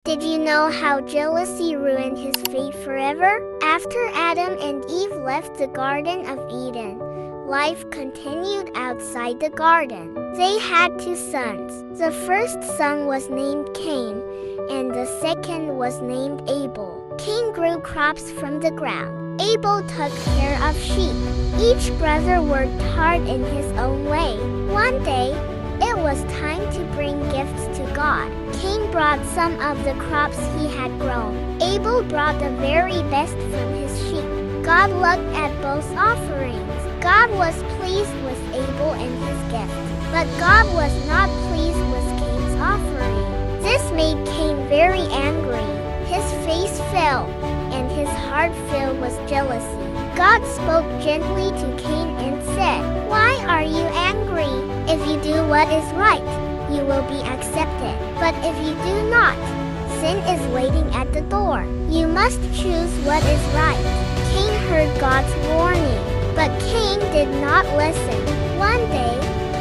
Did you know how jealousy ruined his fate forever? After Adam and Eve left the Garden of Eden, life continued outside the garden. They had two sons. The first son was named Cain, and the second was named Abel. Cain grew crops from the ground. Abel took care of sheep. Each brother worked hard in his own way. One day, it was time to bring gifts to God. Cain brought some of the crops he had grown. Abel brought the very best from his sheep. God looked at both offerings. God was pleased with Abel and his gift, but God was not pleased with Cain's offering. This made Cain very angry. His face fell, and his heart filled with jealousy. God spoke gently to Cain and said, "Why are you angry? If you do what is right, you will be accepted. But if you do not, sin is waiting at the door. You must choose what is right." Cain heard God's warning, but Cain did not listen. One day,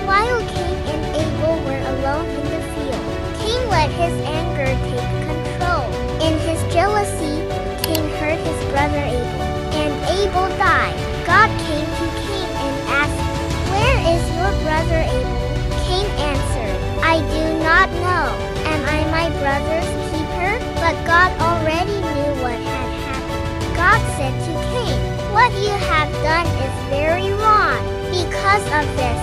while Cain and Abel were alone in the field, Cain let his anger take control. In his jealousy, Cain hurt his brother Abel, and Abel died. God came to Cain and asked, "Where is your brother Abel?" Cain answered, "I do not know. Am I my brother's keeper?" But God already knew what had happened. God said to Cain, "What you have done is very wrong. Because of this,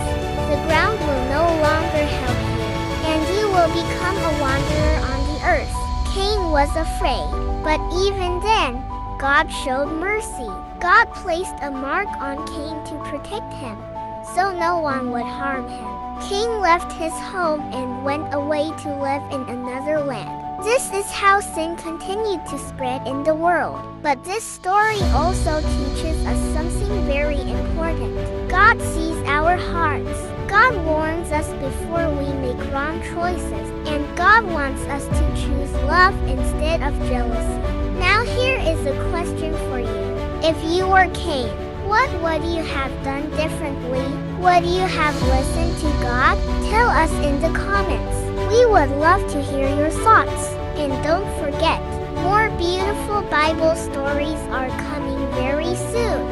the ground will no longer help you, and you will become a wanderer on the earth." Cain was afraid, but even then, God showed mercy. God placed a mark on Cain to protect him, so no one would harm him. Cain left his home and went away to live in another land. This is how sin continued to spread in the world. But this story also teaches us something very important. God sees our hearts. God warns us before we make wrong choices, and God wants us to choose love instead of jealousy. Now here is a question for you. If you were Cain, what would you have done differently? Would you have listened to God? Tell us in the comments. We would love to hear your thoughts. And don't forget, more beautiful Bible stories are coming very soon.